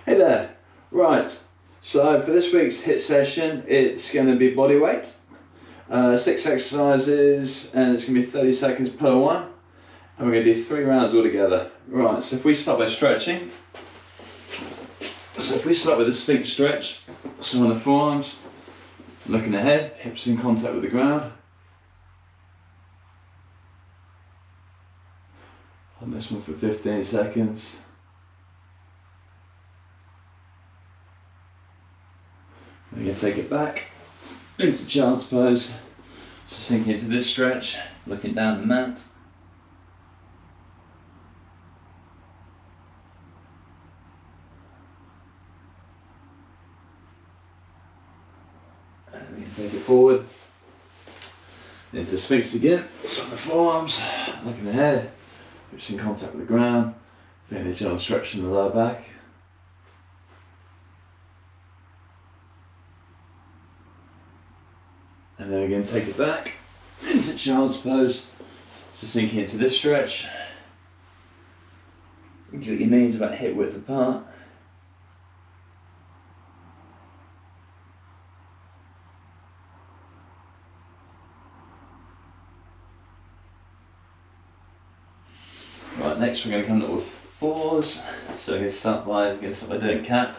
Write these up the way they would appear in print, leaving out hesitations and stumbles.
Hey there. Right, so for this week's HIIT session, it's going to be body weight. 6 exercises, and it's going to be 30 seconds per one. And we're going to do 3 rounds altogether. Right, so if we start by stretching. So if we start with a sphinx stretch, so on the forearms, looking ahead, hips in contact with the ground. On this one for 15 seconds. We're going to take it back into child's pose. So sink into this stretch, looking down the mat. And we can take it forward into sphinx again. So on the forearms, looking ahead, hips in contact with the ground, feeling a gentle stretch in the lower back. And then again, take it back into child's pose. So sinking into this stretch. Get your knees about hip width apart. Right, next we're going to come to all fours. So we're going to start by doing cat.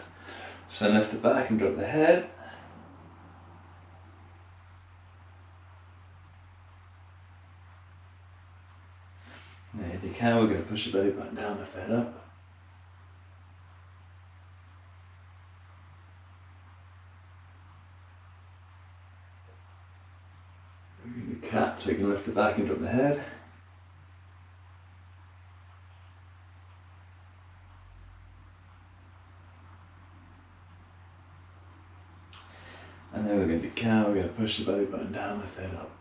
So lift the back and drop the head. There you can, we're going to push the belly button down, lift the head up. We're going to do cat, so we can lift the back and drop the head. And then we're going to do cow, we're going to push the belly button down, lift the head up.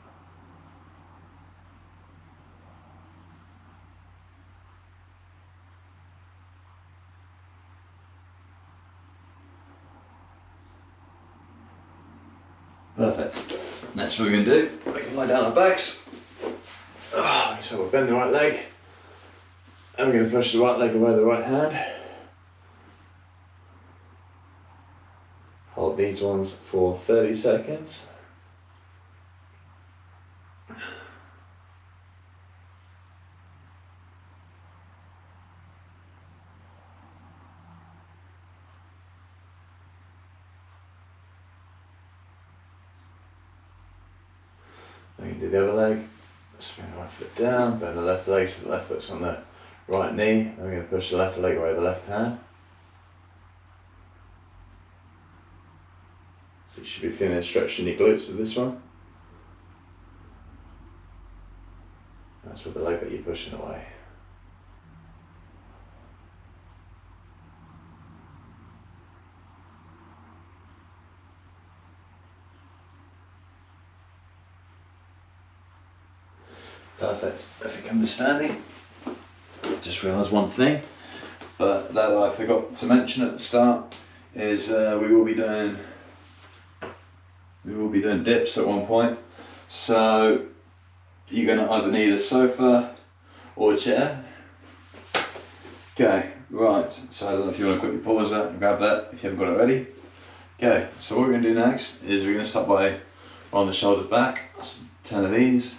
Perfect. Next what we're going to do, we can lie down our backs. So we'll bend the right leg. And we're going to push the right leg away with the right hand. Hold these ones for 30 seconds. We can do the other leg. Swing the right foot down, bend the left leg so the left foot's on the right knee. Then we're going to push the left leg away with the left hand. So you should be feeling a stretch in your glutes with this one. That's with the leg that you're pushing away. Perfect. If you come to standing, just realised one thing, but that I forgot to mention at the start is we will be doing dips at one point. So you're going to either need a sofa or a chair. Okay, right. So I don't know if you want to quickly pause that and grab that if you haven't got it ready. Okay, so what we're going to do next is we're going to start by on the shoulders back, 10 of these.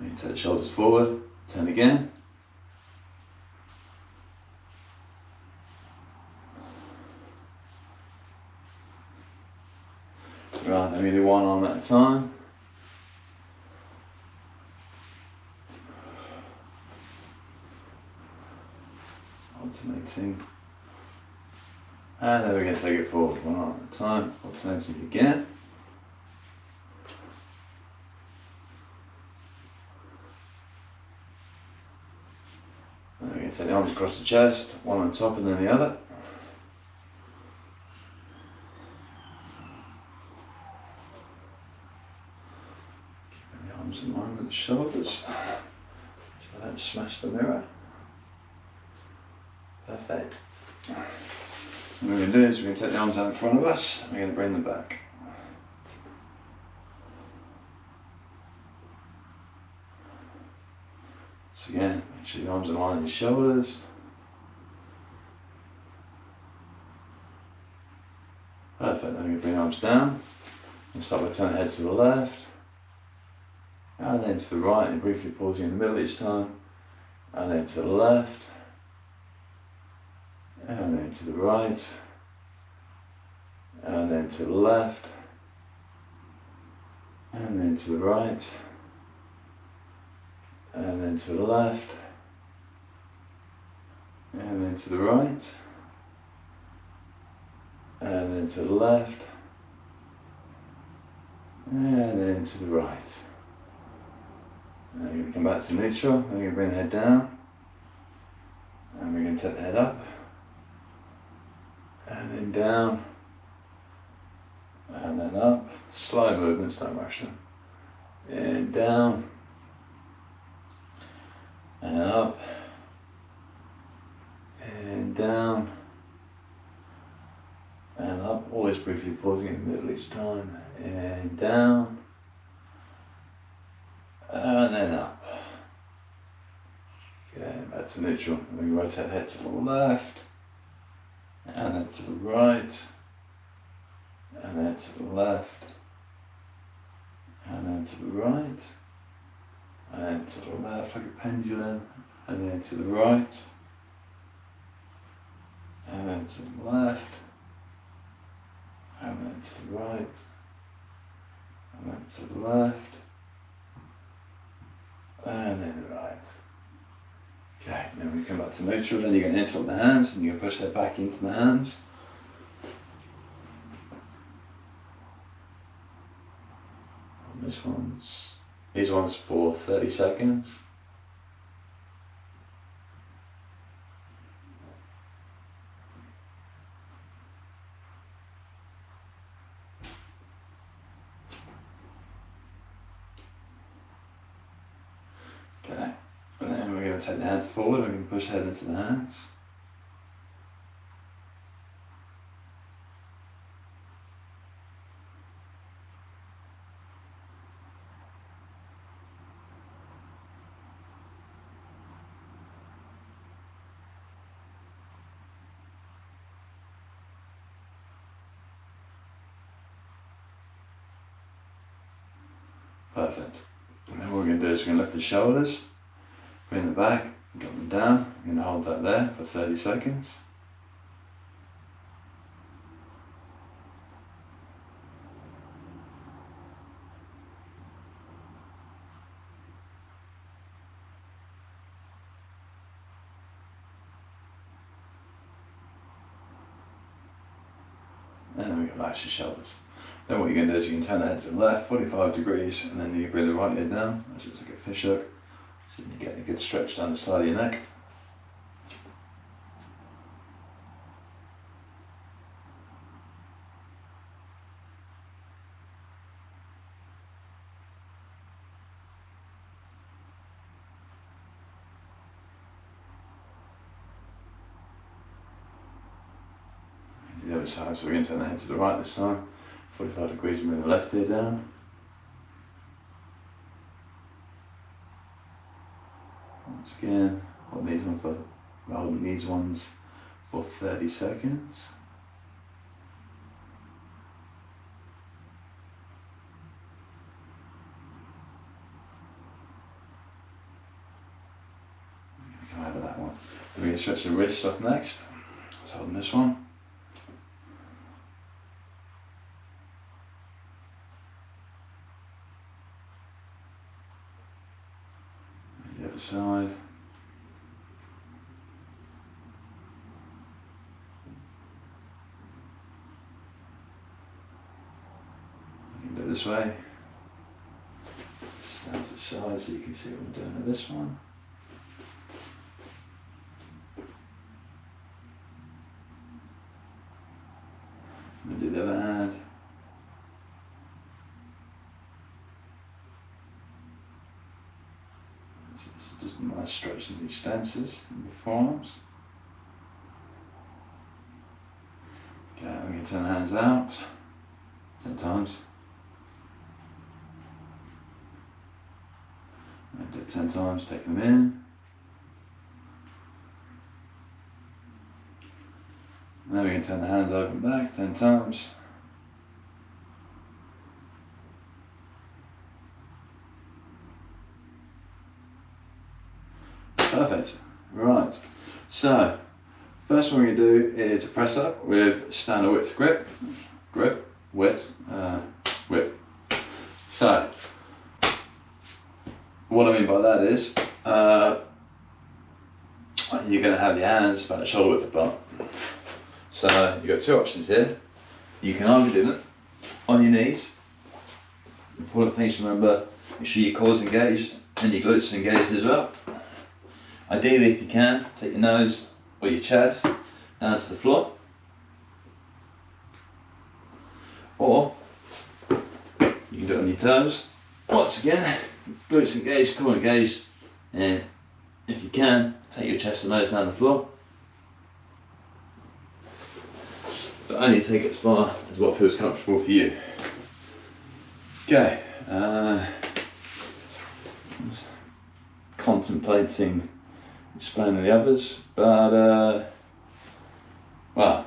And you take the shoulders forward, 10 again. Right, then we do one arm at a time. Alternating. And then we're going to take it forward, one arm at a time, alternating again. And we're going to take the arms across the chest, one on top and then the other. Keeping the arms in line with the shoulders. So I don't smash the mirror. Perfect. What we're going to do is we're going to take the arms out in front of us and we're going to bring them back. So again, make sure your arms align your shoulders. Perfect, then we're going to bring arms down and start by turning the head to the left and then to the right, and briefly pausing in the middle each time, and then to the left and then to the right and then to the left and then to the right and then to the left and then to the right and then to the left and then to the right. Now we're going to come back to neutral, and we're going to bring the head down and we're going to take the head up and then down and then up. Slow movements, don't rush them. And down and up and down and up, always briefly pausing in the middle each time, and down and then up. Okay, back to neutral, and we rotate the head to the left and then to the right and then to the left and then to the right and then to the left like a pendulum, and then to the right and then to the left and then to the right and then to the left and then the right. Okay, then we come back to neutral, then you're going to interlock the hands and you're going to push that back into the hands. These ones for 30 seconds. Okay, and then we're going to take the hands forward, we're going to push the head into the hands. Perfect. And then what we're going to do is we're going to lift the shoulders, bring them back, drop them down. We're going to hold that there for 30 seconds. And then we're going to relax your shoulders. Then what you're going to do is you can turn the head to the left, 45 degrees, and then you bring the right head down. That's just like a fish hook. So you get a good stretch down the side of your neck. And the other side, so we're going to turn the head to the right this time. 45 degrees, and bring the left ear down. Once again, hold these ones for 30 seconds. I'm going to come out of that one. We're going to stretch the wrists off next. Let's hold this one. The other side. You can do it this way. Stand to the side so you can see what I'm doing with this one. And do the other hand. So just a nice stretch in these stances in the forearms. Okay, I'm going to turn the hands out 10 times. And do it 10 times, take them in. Now we can turn the hands over and back 10 times. Perfect. Right. So, first one we're going to do is a press up with standard width width. So, what I mean by that is, you're going to have your hands about shoulder width apart. So, you've got two options here. You can either do them on your knees. Important things to remember, make sure your core's engaged and your glutes are engaged as well. Ideally, if you can, take your nose or your chest down to the floor. Or you can do it on your toes. Once again, glutes engaged, core engaged, and if you can, take your chest and nose down the floor. But only take it as far as what feels comfortable for you. Okay, contemplating explaining the others, but well,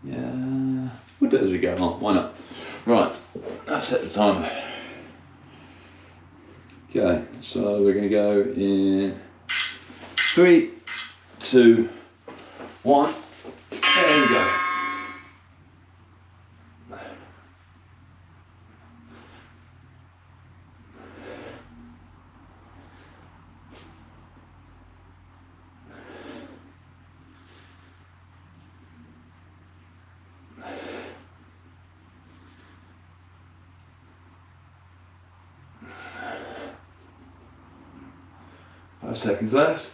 yeah, we'll do it as we go on, why not? Right, let's set the timer. Okay, so we're going to go in 3, 2, 1, there we go. Five seconds left.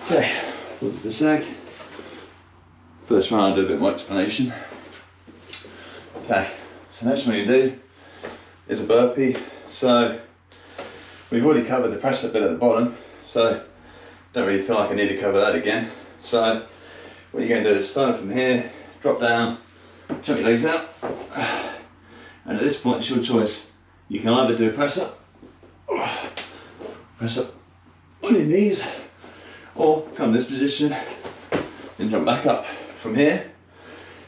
Okay, pause for a sec. First round I'll do a bit more explanation. Okay, so next one you do is a burpee. So we've already covered the press up bit at the bottom, so don't really feel like I need to cover that again. So what you're going to do is start from here, drop down, jump your legs out. And at this point, it's your choice. You can either do a press up on your knees, or come to this position and jump back up. From here,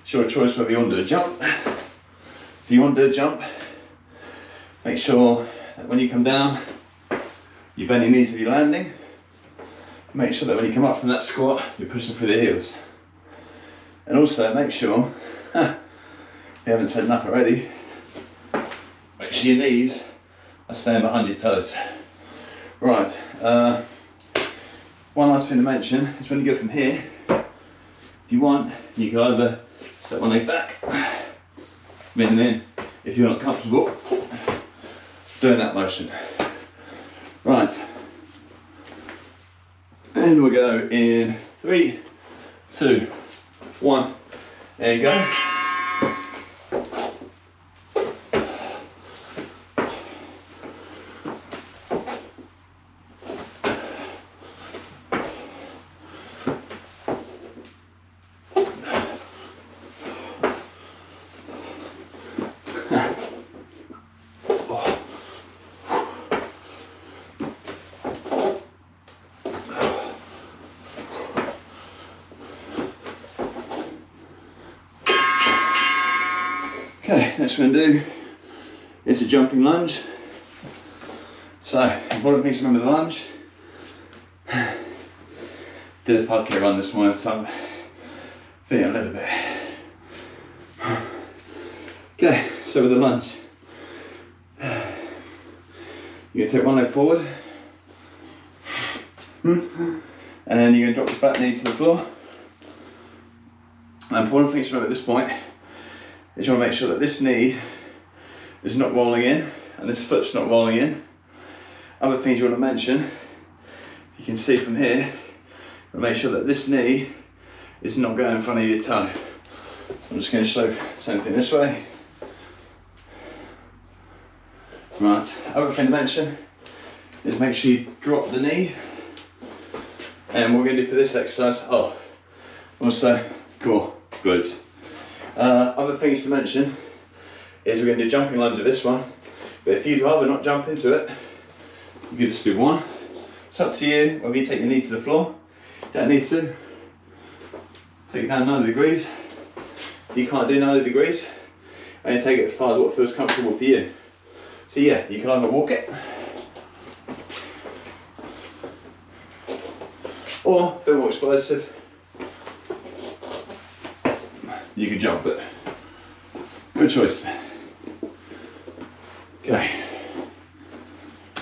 it's your choice whether you want to do a jump. If you want to do a jump, make sure that when you come down, you bend your knees as you're landing. Make sure that when you come up from that squat, you're pushing through the heels. And also make sure, if you haven't said enough already, make sure your knees are staying behind your toes. Right, one last thing to mention is when you go from here, if you want, you can either step one leg back, bend them in, if you're not comfortable doing that motion. Right, and we'll go in 3, 2, 1, there you go. Okay, next we're going to do is a jumping lunge. So, important things to remember the lunge. Did a 5k run this morning, so I'm feeling a little bit. Okay, so with the lunge, you're going to take one leg forward, and you're going to drop your back knee to the floor. The important thing to remember at this point is you want to make sure that this knee is not rolling in and this foot's not rolling in. Other things you want to mention, you can see from here, you want to make sure that this knee is not going in front of your toe. So I'm just going to show the same thing this way. Right, other thing to mention is make sure you drop the knee. And what we're going to do for this exercise, also core, glutes. Other things to mention is we're going to do jumping lunge with this one, but if you'd rather not jump into it, You can just do one. It's up to you whether you take your knee to the floor. You don't need to. Take it down 90 degrees. If you can't do 90 degrees, and take it as far as what feels comfortable for you. So yeah, you can either walk it, or a bit more explosive, you can jump it. Good choice. Okay.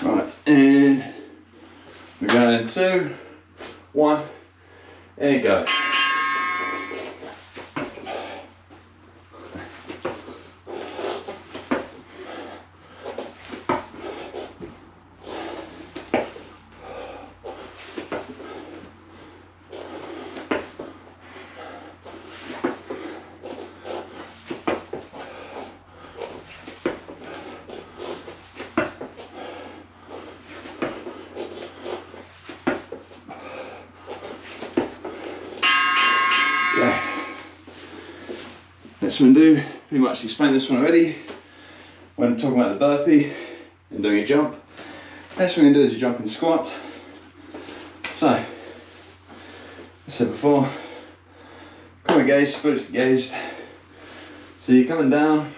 Right, and we're going 2, 1, and go. Next one do, pretty much explained this one already when talking about the burpee and doing a jump. Next one we're going to do is a jump and squat. So, as I said before, core engaged, glutes engaged. So you're coming down,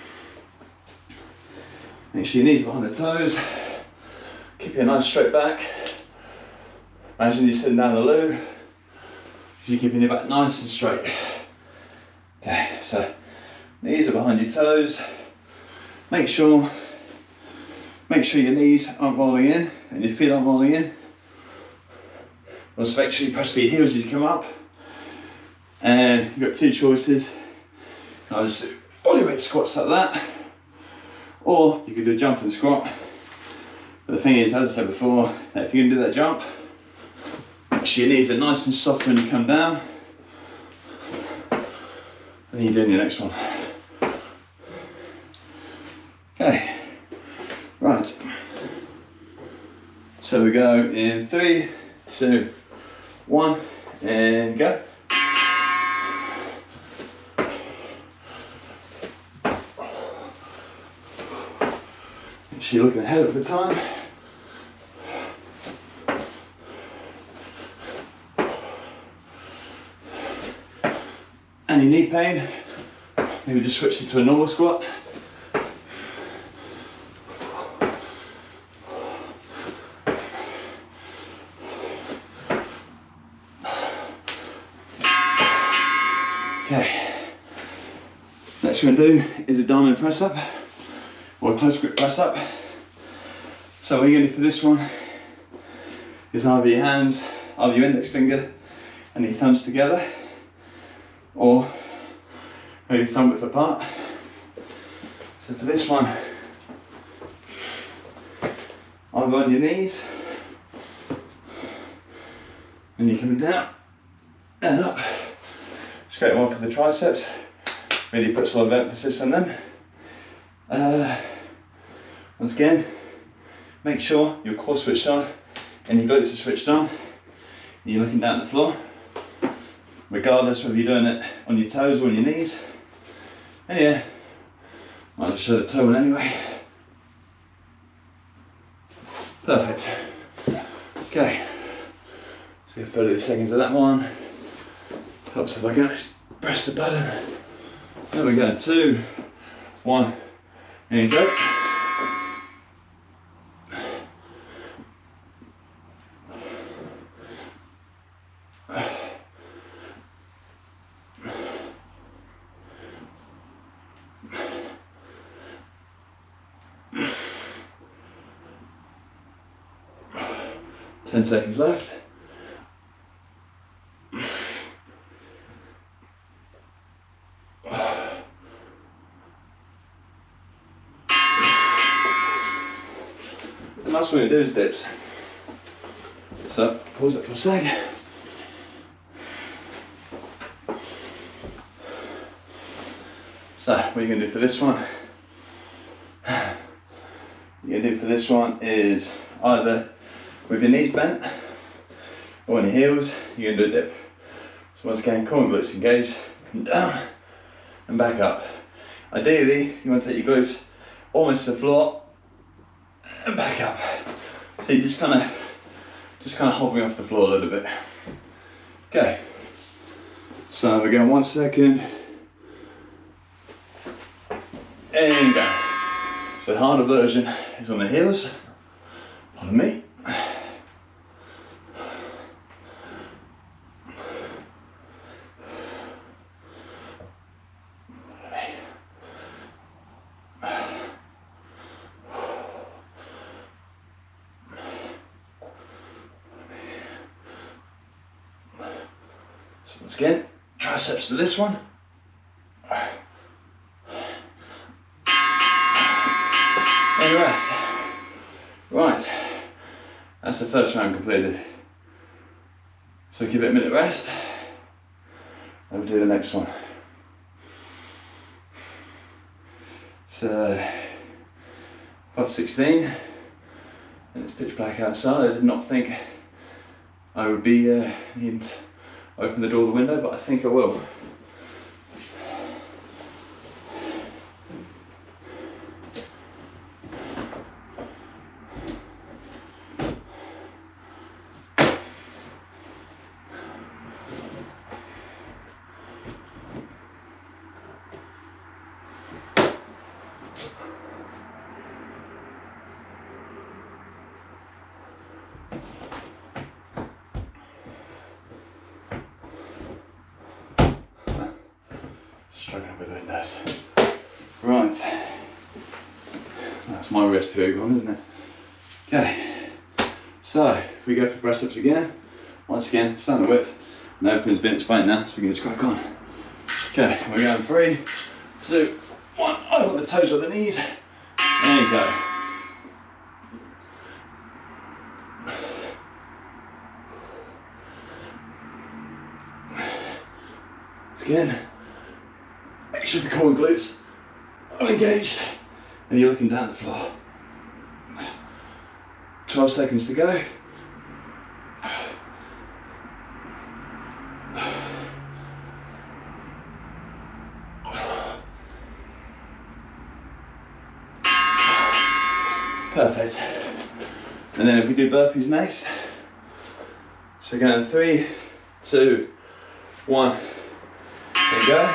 make sure your knees behind the toes, keep your nice straight back. Imagine you're sitting down the loo, you're keeping your back nice and straight. Okay, so knees are behind your toes. Make sure your knees aren't rolling in and your feet aren't rolling in. Also make sure you press for your heels as you come up. And you've got two choices. I'll just do bodyweight squats like that, or you can do a jump and squat. But the thing is, as I said before, that if you can do that jump, make sure your knees are nice and soft when you come down. And then you're doing your next one. Okay, right. So we go in 3, 2, 1, and go. Make sure you're looking ahead at the time. Any knee pain, maybe just switch it to a normal squat. Okay, next we're going to do is a diamond press up, or a close grip press up. So what you're going to do for this one is either your hands, either your index finger and your thumbs together, or maybe thumb width apart. So for this one, either on your knees, and you're coming down and up. It's a great one for the triceps, really puts a lot of emphasis on them. Once again, make sure your core switched on and your glutes are switched on, and you're looking down at the floor, regardless whether you're doing it on your toes or on your knees. And yeah, might as well show the toe one anyway. Perfect. Okay, let's get 30 seconds of that one. Helps if I can press the button. There we go, 2, 1, and go. Ten seconds left. The last one we do is dips. So pause it for a sec. So what you're going to do for this one? Is either with your knees bent or on your heels, you're going to do a dip. So once again, core and glutes engaged, come down and back up. Ideally, you want to take your glutes almost to the floor and back up. So So you're just kind of hovering off the floor a little bit. Okay. So again, 1 second. And go. So the harder version is on the heels. Pardon me. So once again, triceps for this one. And rest. Right, that's the first round completed. So give it a minute rest, and we'll do the next one. So 5:16, and it's pitch black outside. I did not think I would be needing to open the door of the window, but I think I will. Struggling with windows. Right, that's my rest period gone, isn't it? Okay, so if we go for press ups again, once again, standard width, and everything's been explained now, so we can just crack on. Okay, we're going 3, 2, 1, over the toes or the knees, there you go. Once again, make sure the core and glutes are engaged and you're looking down the floor. 12 seconds to go. Perfect. And then if we do burpees next, so going 3, 2, 1, there you go.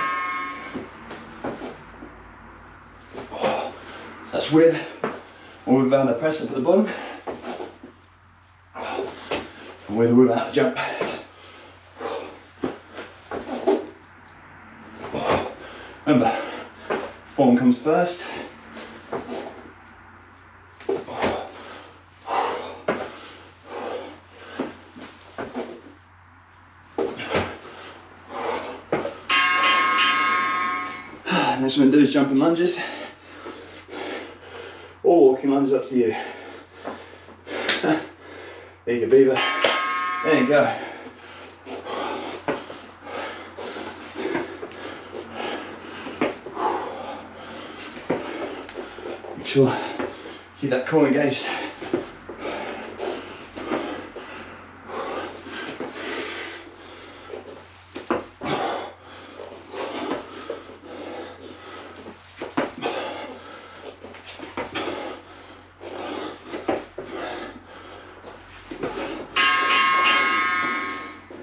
That's with or without a press up at the bottom, and with or without a jump. Remember, form comes first. Next one to do is jumping lunges. Or walking lunges, up to you. There you go, beaver. There you go. Make sure keep that core engaged.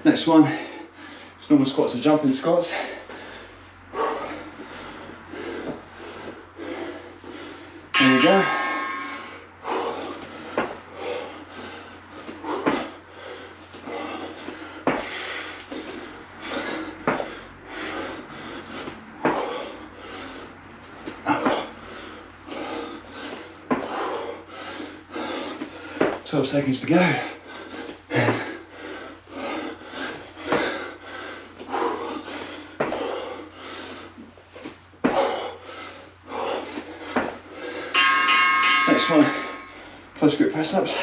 Next one, it's normal squats or jumping squats. There you go. Twelve seconds to go. Next one, close grip press ups.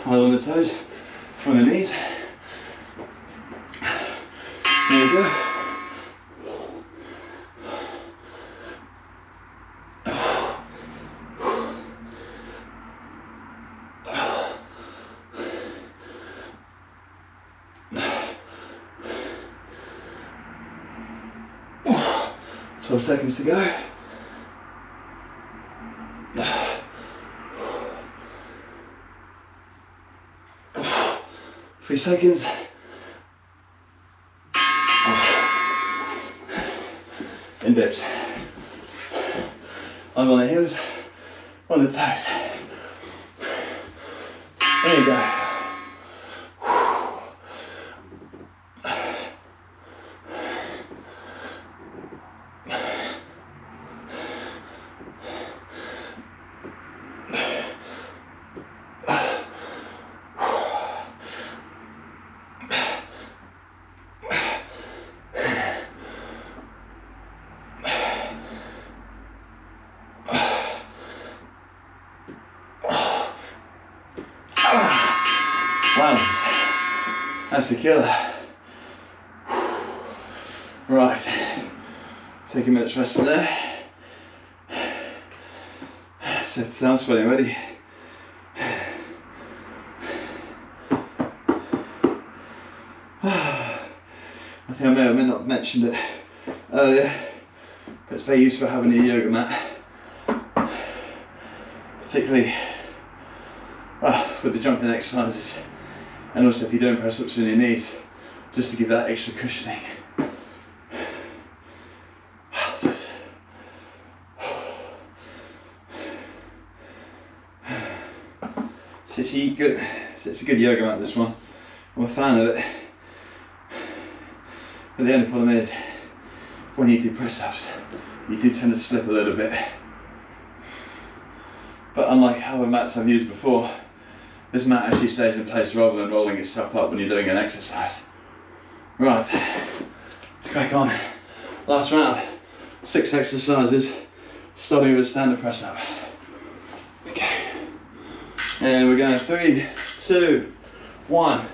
High on the toes, on the knees. There you go. Seconds to go. 3 seconds. In dips. I'm on the heels, on the toes. There you go. Wow, that's the killer. Right, take a minute's rest from there. Set sound sweating ready. I think I may or may not have mentioned it earlier, but it's very useful having a yoga mat, particularly for the jumping exercises, and also if you're doing press ups on your knees, just to give that extra cushioning. It's a good yoga mat, this one. I'm a fan of it. But the only problem is, when you do press ups, you do tend to slip a little bit. But unlike other mats I've used before, this mat actually stays in place rather than rolling itself up when you're doing an exercise. Right, let's crack on. Last round, 6 exercises, starting with a standard press up. Okay, and we're going 3, 2, 1.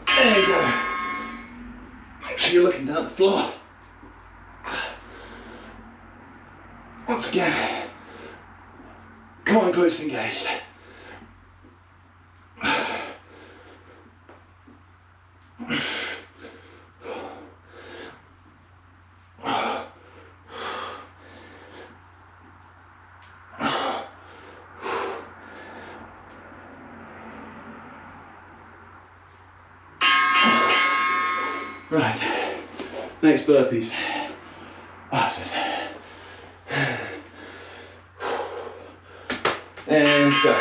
There you go. Make sure you're looking down the floor. Once again, core glutes engaged. Right, next burpees. And go.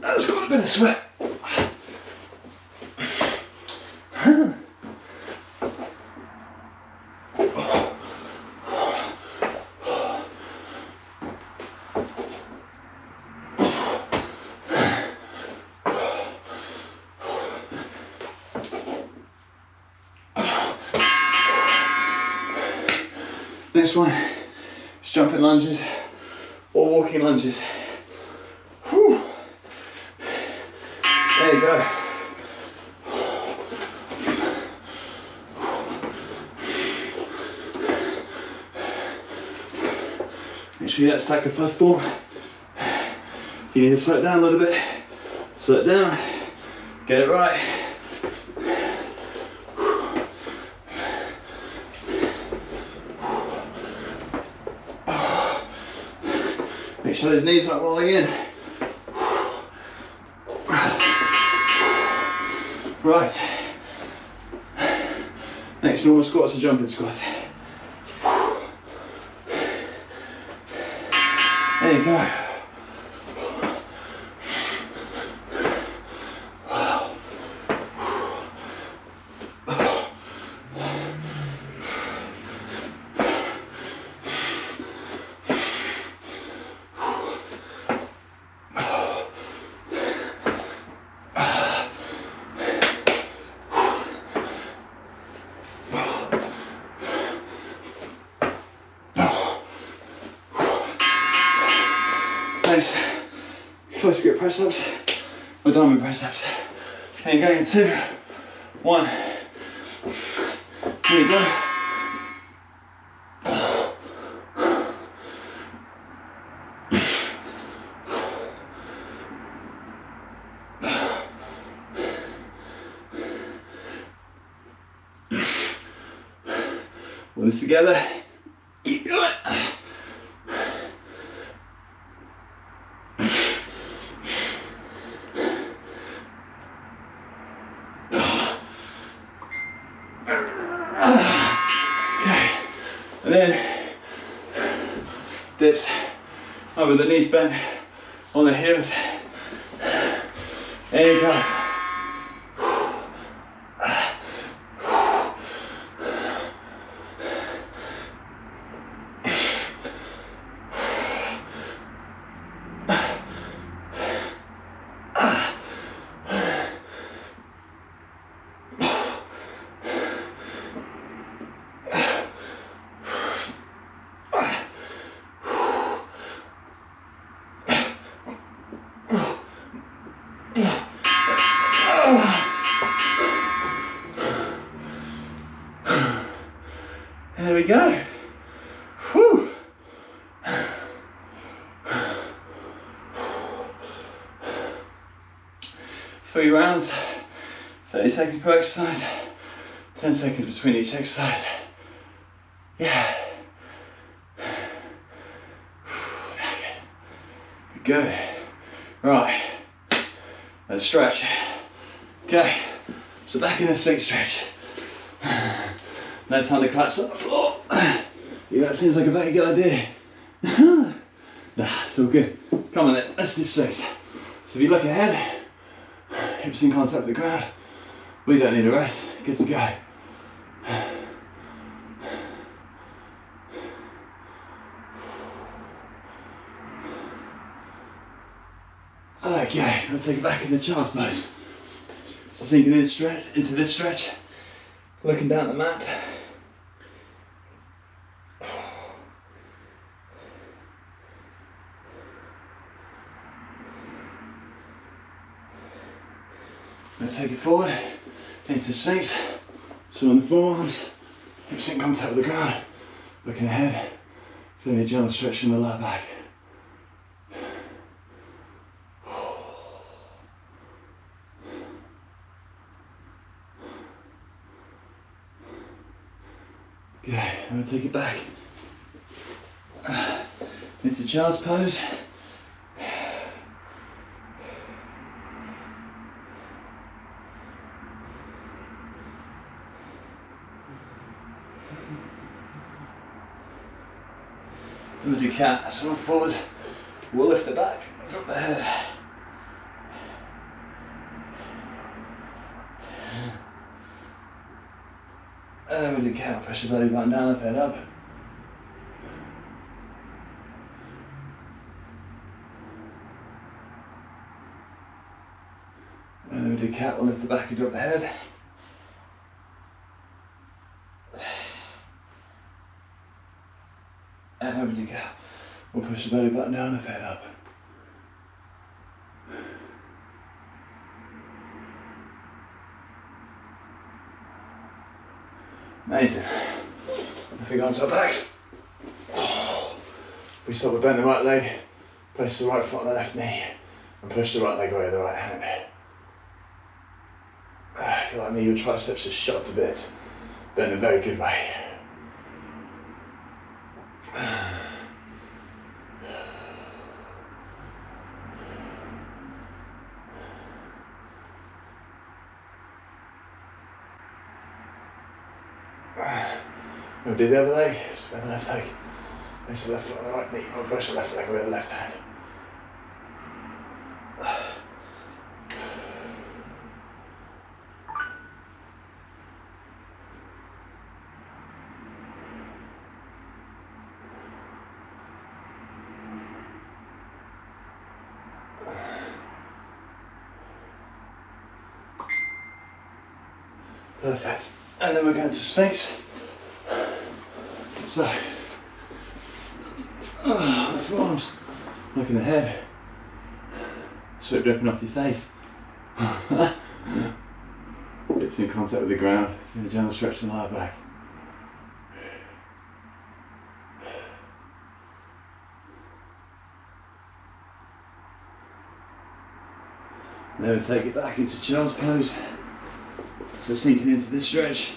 That's got a bit of sweat. Next one is jumping lunges or walking lunges. Whew. There you go. Make sure you don't sacrifice form. If you need to slow it down a little bit, slow it down, get it right. Make sure those knees aren't rolling in. Right. Next, normal squats or jumping squats. There you go. Nice close grip press ups or diamond press ups. And going in 2, 1. Here you go. Put this together. Keep going. And then dips over the knees bent on the heels. There you go. There we go. Whew. 3 rounds, 30 seconds per exercise, 10 seconds between each exercise. Yeah. Good. Right. Let's stretch. Okay. So back in a Sphinx stretch. No time to collapse on the floor. Yeah, that seems like a very good idea. Nah, it's all good. Come on then, let's do Sphinx. So if you look ahead, hips in contact with the ground. We don't need a rest. Good to go. Okay, I'll take it back in the child's pose. So sinking in stretch, into this stretch, looking down the mat. Now take it forward, into Sphinx, so on the forearms, hips in contact with the ground, looking ahead, feeling a gentle stretch in the lower back. Okay, I'm going to take it back into child's pose. Then we'll do cat, so forward, we'll lift the back, drop the head. And then we do cat, push the belly button down, lift the head up. And then we do cat, we'll lift the back and drop the head. And then we do cat, we'll push the belly button down, lift the head up. Amazing. If we go onto our backs, we start with bend the right leg, place the right foot on the left knee, and push the right leg away with the right hand. I feel like your triceps are shot to bits, but in a very good way. We'll do the other leg, so bend the left leg, place the left foot on the right knee, or push the left leg with the left hand. Perfect. And then we're going to Sphinx. So, the forearms, looking ahead, sweat dripping off your face. Hips in contact with the ground, in a gentle stretch in the lower back. And then we take it back into child's pose. So sinking into this stretch,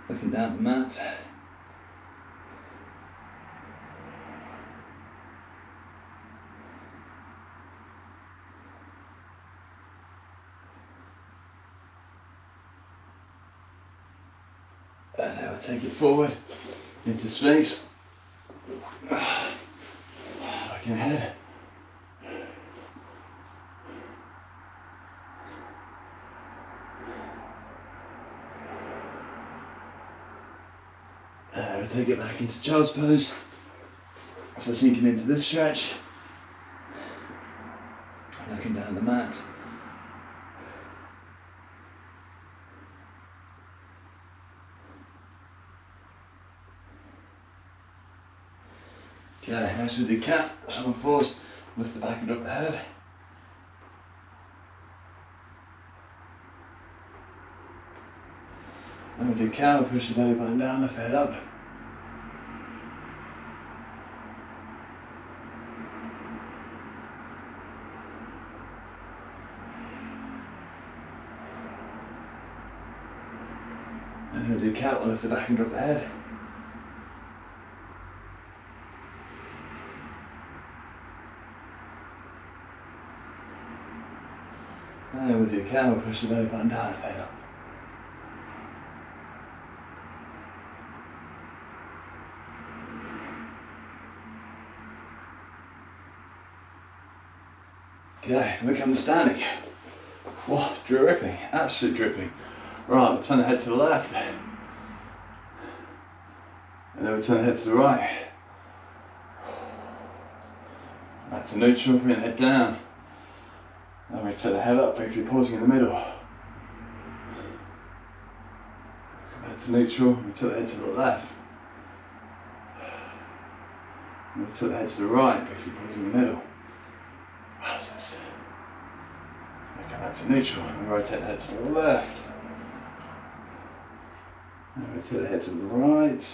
looking down the mat. And now I take it forward into Sphinx. Looking ahead. And we take it back into child's pose. So sinking into this stretch. Looking down the mat. Okay, next we do cat, so on fours, lift the back and drop the head. And we do cow, push the belly button down, lift the head up. And then we do cat, we'll lift the back and drop the head. And then we'll do cow, push the belly button down, lift the head up. Okay, we come to standing. Whoa, dripping, absolute dripping. Right, we'll turn the head to the left. And then we turn the head to the right. Back to neutral, bring the head down. Then we take the head up, briefly pausing in the middle. Come back to neutral, we turn the head to the left. And we turn the head to the right, briefly pausing in the middle. Come back to neutral, and we rotate the head to the left. And rotate the head to the right.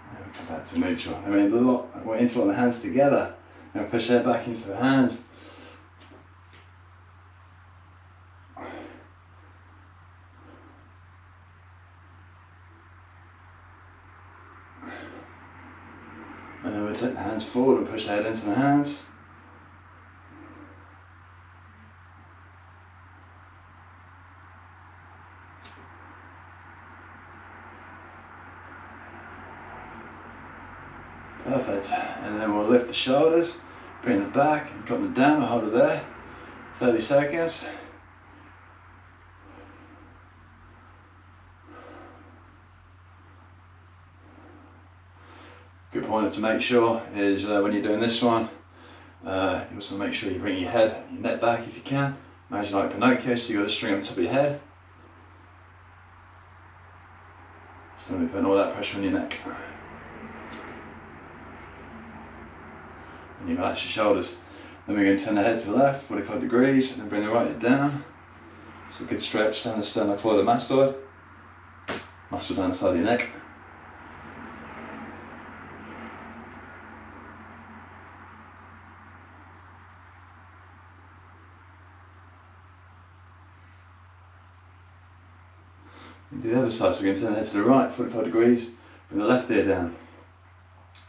And we come back to neutral. And we're interlock the hands together. And we push the head back into the hands. And then we'll take the hands forward and push the head into the hands. Perfect. And then we'll lift the shoulders, bring them back, drop them down, hold it there. 30 seconds. Good point to make sure is when you're doing this one, you also make sure you bring your head, your neck back if you can. Imagine like Pinocchio, so you've got a string on the top of your head. Just don't be putting all that pressure on your neck. And you relax your shoulders. Then we're going to turn the head to the left, 45 degrees, and then bring the right head down. So a good stretch down the sternocleidomastoid, muscle down the side of your neck. And do the other side, so we're going to turn the head to the right, 45 degrees, bring the left ear down.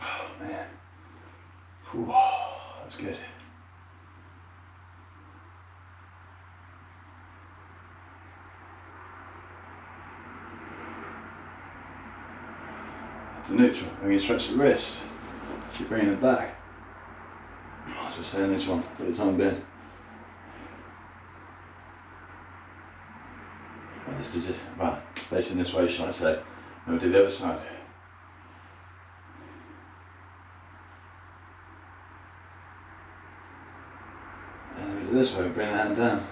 Oh man. Whew, that's good. To neutral, and you stretch the wrists, so you're bringing them back. I'll just stay in this one for the time being. This position, right, facing this way, shall I say. And we'll do the other side. This way, bring the hand down.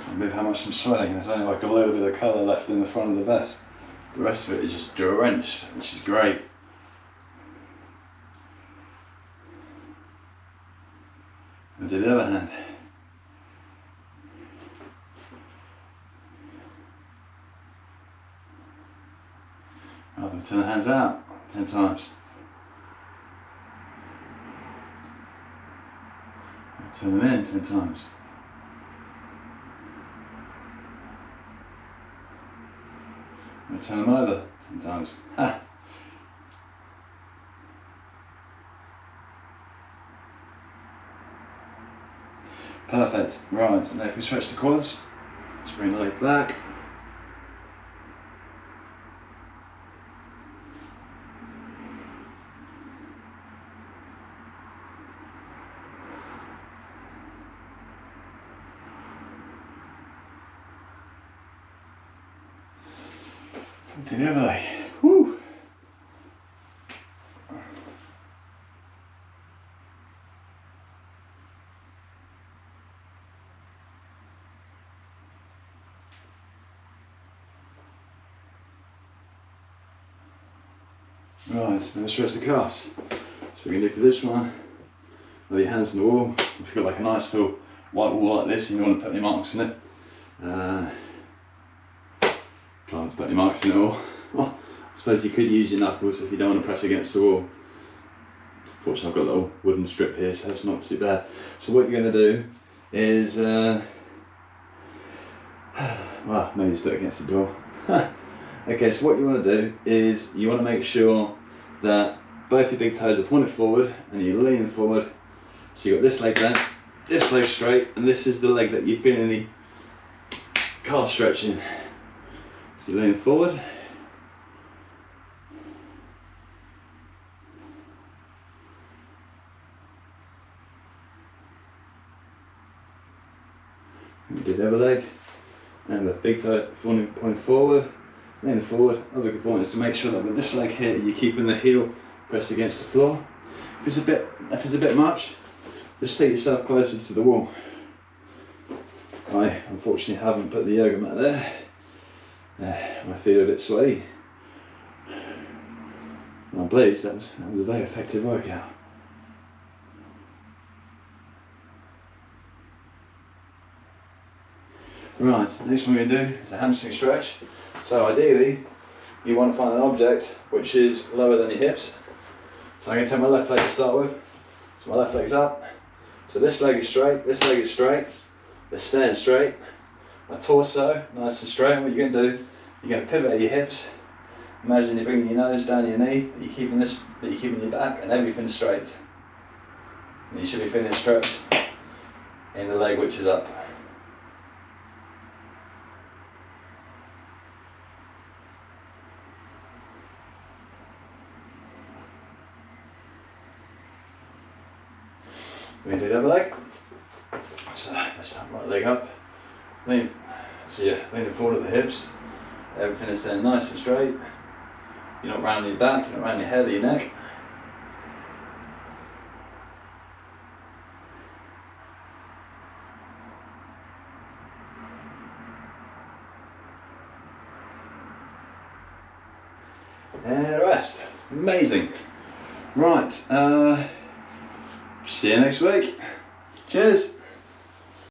Can't believe how much I'm sweating. There's only like a little bit of colour left in the front of the vest. The rest of it is just drenched, which is great. And do the other hand. Right, we'll turn the hands out 10 times. Turn them in 10 times. And turn them over 10 times. Ha! Perfect. Right, and then if we stretch the quads, just bring the leg back, Do the other leg. Woo. Right, now stretch the calves. So we can do for this one, lay your hands on the wall. If you've got like a nice little white wall like this and you want to put your marks in it, try not to put your marks in it all. Well, I suppose you could use your knuckles if you don't want to press against the wall. Unfortunately I've got a little wooden strip here, so that's not too bad. So what you're going to do is, well, maybe just do it against the door. Okay, so what you want to do is you want to make sure that both your big toes are pointed forward and you're leaning forward. So you've got this leg bent, this leg straight, and this is the leg that you're feeling the calf stretching. So you're leaning forward. And you do the other leg, and the big toe pointing forward. Lean forward. Another good point is to make sure that with this leg here, you're keeping the heel pressed against the floor. If it's a bit much, just take yourself closer to the wall. I unfortunately haven't put the yoga mat there. My feet are a bit sweaty. And I'm pleased that was a very effective workout. Right, next one we're going to do is a hamstring stretch. So ideally, you want to find an object which is lower than your hips. So I'm going to take my left leg to start with. So my left leg's up. So this leg is straight, this leg is straight. They're staying straight. My torso, nice and straight. And what you're going to do, you're going to pivot at your hips. Imagine you're bringing your nose down your knee, but you're keeping your back and everything's straight. And you should be feeling stretch in the leg which is up. We're going to do the other leg. So let's start right leg up. Leaning forward at the hips. Everything is staying nice and straight. You're not rounding your back, you're not rounding your head or your neck. And rest. Amazing. Right. See you next week. Cheers.